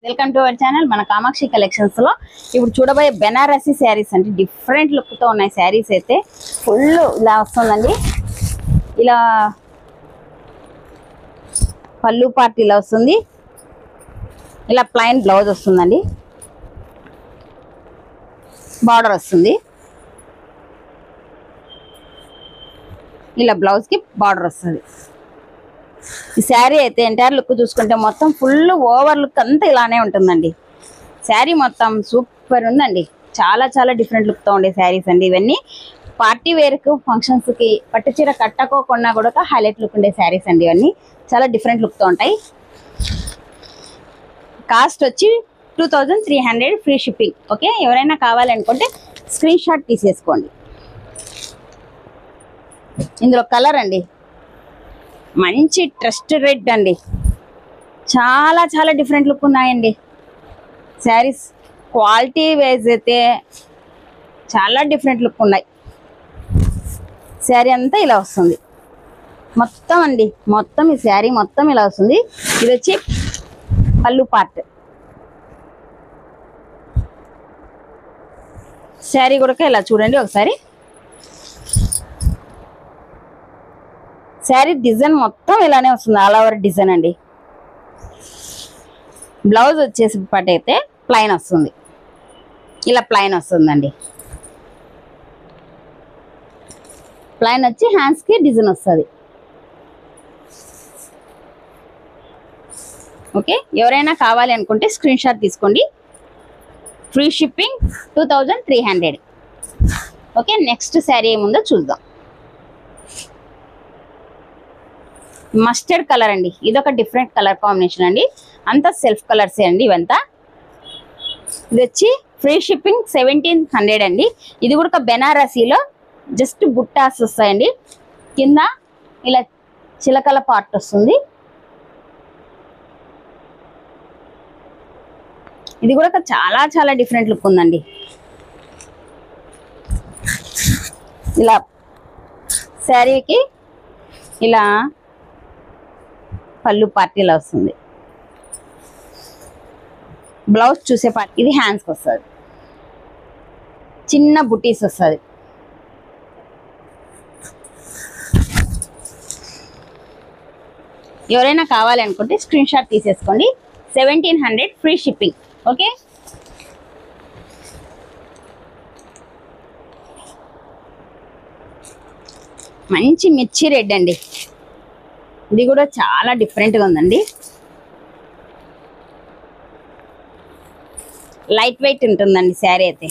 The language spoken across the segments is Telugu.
Welcome to our channel. మన కామాక్షి కలెక్షన్స్ లో ఇప్పుడు చూడబోయే బెనారసీ శారీస్ అంటే డిఫరెంట్ లుక్ తో ఉన్నాయి శారీస్. అయితే ఫుల్ ఇలా వస్తుందండి. ఇలా పళ్ళు పార్ట్ ఇలా వస్తుంది. ఇలా ప్లెయిన్ బ్లౌజ్ వస్తుందండి. బార్డర్ వస్తుంది. ఇలా బ్లౌజ్ కి బార్డర్ వస్తుంది. ఈ శారీ అయితే ఎంటైర్ లుక్ చూసుకుంటే మొత్తం ఫుల్ ఓవర్ లుక్ అంతా ఇలానే ఉంటుందండి. శారీ మొత్తం సూపర్ ఉందండి. చాలా చాలా డిఫరెంట్ లుక్ తో ఉండే శారీస్ అండి ఇవన్నీ. పార్టీ వేర్ కు ఫంక్షన్స్ కి పట్టు చీర కట్టుకోకుండా కూడా హైలైట్ లుక్ ఉండే శారీస్ అండి ఇవన్నీ. చాలా డిఫరెంట్ లుక్ తో ఉంటాయి. కాస్ట్ వచ్చి 2300 ఫ్రీ షిప్పింగ్. ఓకే, ఎవరైనా కావాలనుకుంటే స్క్రీన్ షాట్ తీసేసుకోండి. ఇందులో కలర్ అండి మంచి ట్రస్ట్ రెడ్ అండి. చాలా చాలా డిఫరెంట్ లుక్ ఉన్నాయండి శారీస్. క్వాలిటీ వైజ్ అయితే చాలా డిఫరెంట్ లుక్ ఉన్నాయి. శారీ అంతా ఇలా వస్తుంది మొత్తం అండి. మొత్తం ఈ శారీ మొత్తం ఇలా వస్తుంది. ఇది వచ్చి పళ్ళు పార్ట్. శారీ కూడా ఇలా చూడండి ఒకసారి. శారీ డిజైన్ మొత్తం ఇలానే వస్తుంది. ఆల్ ఓవర్ డిజైన్ అండి. బ్లౌజ్ వచ్చేసి అయితే ప్లెయిన్ వస్తుంది. ఇలా ప్లెయిన్ వస్తుందండి. ప్లెయిన్ వచ్చి హ్యాండ్స్ కి డిజైన్ వస్తుంది. ఓకే, ఎవరైనా కావాలి అనుకుంటే స్క్రీన్ షాట్ తీసుకోండి. Free shipping 2300. Okay, next sari ఏముందో చూద్దాం. మస్టర్డ్ కలర్ అండి. ఇదొక డిఫరెంట్ కలర్ కాంబినేషన్ అండి. అంతా సెల్ఫ్ కలర్సే అండి ఇవంతా. ఇది వచ్చి ఫ్రీ షిప్పింగ్ 1700 అండి. ఇది కూడా బెనారసీలో జస్ట్ బుట్టాస్ వస్తాయండి. కింద ఇలా చిలకల పార్ట్ వస్తుంది. ఇది కూడా చాలా చాలా డిఫరెంట్ లుక్ ఉందండి. ఇలా శారీకి ఇలా పళ్ళు పార్ట్ ఇలా వస్తుంది. బ్లౌజ్ చూసే పార్ట్ ఇది హ్యాండ్స్కి వస్తుంది. చిన్న బుటీస్ వస్తుంది. ఎవరైనా కావాలి అనుకుంటే స్క్రీన్ షాట్ తీసేసుకోండి. 1700 ఫ్రీ షిప్పింగ్. ఓకే, మంచి మిర్చి రెడ్ అండి. ఇది కూడా చాలా డిఫరెంట్గా ఉందండి. లైట్ వెయిట్ ఉంటుందండి శారీ అయితే.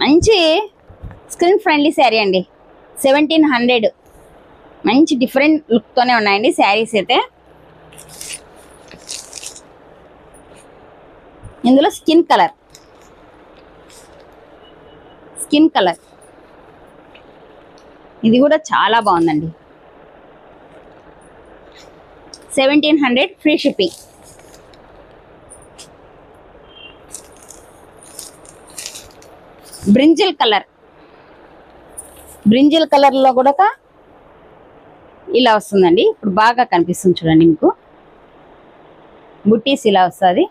మంచి స్క్రీన్ ఫ్రెండ్లీ శారీ అండి. 1700. మంచి డిఫరెంట్ లుక్తోనే ఉన్నాయండి శారీస్ అయితే. ఇందులో స్కిన్ కలర్ ఇది కూడా చాలా బాగుందండి. 1700 ఫ్రీ షిప్పింగ్. బ్రింజల్ కలర్లో కూడా ఇలా వస్తుందండి. ఇప్పుడు బాగా కనిపిస్తుంది చూడండి మీకు. బుట్టీస్ ఇలా వస్తుంది.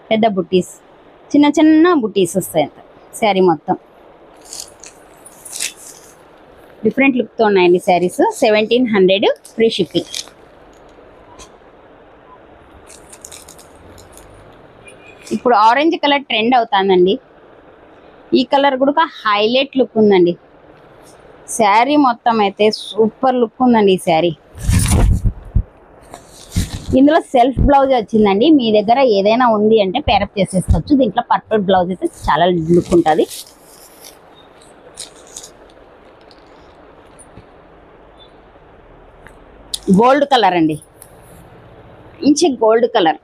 పెద్ద బుట్టీస్, చిన్న చిన్న బుట్టీస్ వస్తాయి అంత శారీ మొత్తం. డిఫరెంట్ లుక్తో ఉన్నాయండి శారీస్. 1700 free shipping. ఇప్పుడు ఆరెంజ్ కలర్ ట్రెండ్ అవుతుందండి. ఈ కలర్ కూడా హైలైట్ లుక్ ఉందండి. శారీ మొత్తం అయితే సూపర్ లుక్ ఉందండి ఈ శారీ. ఇందులో సెల్ఫ్ బ్లౌజ్ వచ్చిందండి. మీ దగ్గర ఏదైనా ఉంది అంటే పేరప్ చేసేసుకోవచ్చు. దీంట్లో పర్ఫెక్ట్ బ్లౌజ్ అయితే చాలా లుక్ ఉంటుంది. గోల్డ్ కలర్ అండి. మంచి గోల్డ్ కలర్.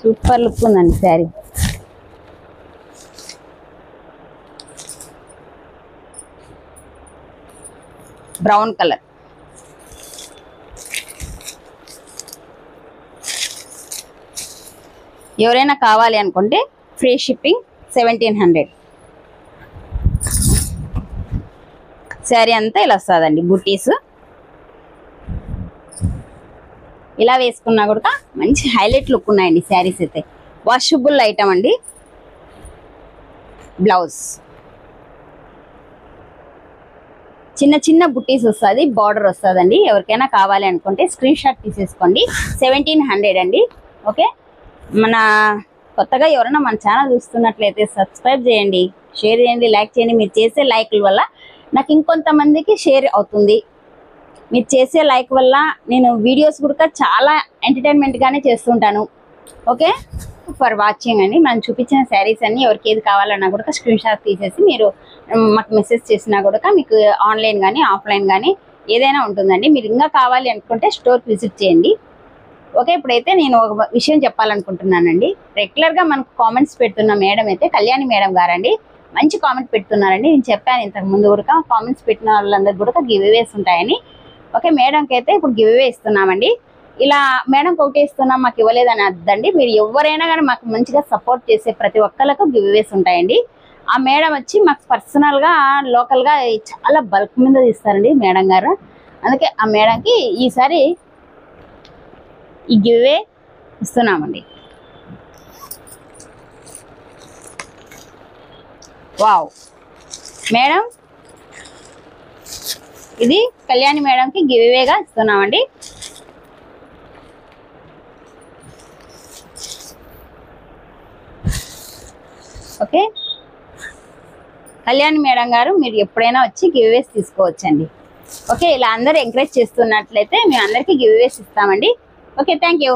సూపర్ లుక్ ఉందండి శారీ. Brown colour. ఎవరైనా కావాలి అనుకుంటే ఫ్రీ షిప్పింగ్ 1700. శారీ అంతా ఇలా వస్తుందండి. బుట్టీస్ ఇలా వేసుకున్నా కూడా మంచి హైలైట్ లుక్ ఉన్నాయండి శారీస్ అయితే. వాషబుల్ ఐటమ్ అండి. బ్లౌజ్ చిన్న చిన్న బుట్టీస్ వస్తుంది, బార్డర్ వస్తుందండి. ఎవరికైనా కావాలి అనుకుంటే స్క్రీన్ షాట్ తీసేసుకోండి. 1700 అండి. ఓకే, మన కొత్తగా ఎవరైనా మన ఛానల్ చూస్తున్నట్లయితే సబ్స్క్రైబ్ చేయండి, షేర్ చేయండి, లైక్ చేయండి. మీరు చేసే లైక్ల వల్ల నాకు ఇంకొంతమందికి షేర్ అవుతుంది. మీరు చేసే లైక్ వల్ల నేను వీడియోస్ కూడా చాలా ఎంటర్టైన్మెంట్గానే చేస్తుంటాను. ఓకే, ఫర్ వాచింగ్ అండి. మనం చూపించిన శారీస్ అన్ని ఎవరికి ఏది కావాలన్నా కూడా స్క్రీన్ షాట్ తీసేసి మీరు మాకు మెసేజ్ చేసినా కూడా మీకు ఆన్లైన్ కానీ ఆఫ్లైన్ కానీ ఏదైనా ఉంటుందండి. మీరు ఇంకా కావాలి అనుకుంటే స్టోర్కి విజిట్ చేయండి. ఓకే, ఇప్పుడైతే నేను ఒక విషయం చెప్పాలనుకుంటున్నానండి. రెగ్యులర్గా మనకు కామెంట్స్ పెడుతున్న మేడం అయితే కళ్యాణి మేడం గారండి. మంచి కామెంట్ పెడుతున్నారండి. నేను చెప్పాను ఇంతకు ముందు కూడా కామెంట్స్ పెట్టిన వాళ్ళందరికీ కూడా గివ్ అవేస్ ఉంటాయని. ఓకే, మేడంకి అయితే ఇప్పుడు గివ్ అవే ఇస్తున్నామండి. ఇలా మేడంకి ఒకటే ఇస్తున్నాం, మాకు ఇవ్వలేదని అర్థండి. మీరు ఎవరైనా కానీ మాకు మంచిగా సపోర్ట్ చేసే ప్రతి ఒక్కరికి గివ్ అవేస్ ఉంటాయండి. ఆ మేడం వచ్చి మాకు పర్సనల్గా లోకల్గా చాలా బల్క్ మీద తీస్తారండి మేడం గారు. అందుకే ఆ మేడంకి ఈసారి ఈ గివ్ అవే ఇస్తున్నామండి. వావ్ మేడం, ఇది కళ్యాణి మేడంకి గివ్ అవేగా ఇస్తున్నామండి. ఓకే, కళ్యాణి మేడం గారు మీరు ఎప్పుడైనా వచ్చి గివ్ అవేస్ తీసుకోవచ్చండి. ఓకే, ఇలా అందరూ ఎంకరేజ్ చేస్తున్నట్లయితే మేము అందరికీ గివ్ అవేస్ ఇస్తామండి. Okay, thank you.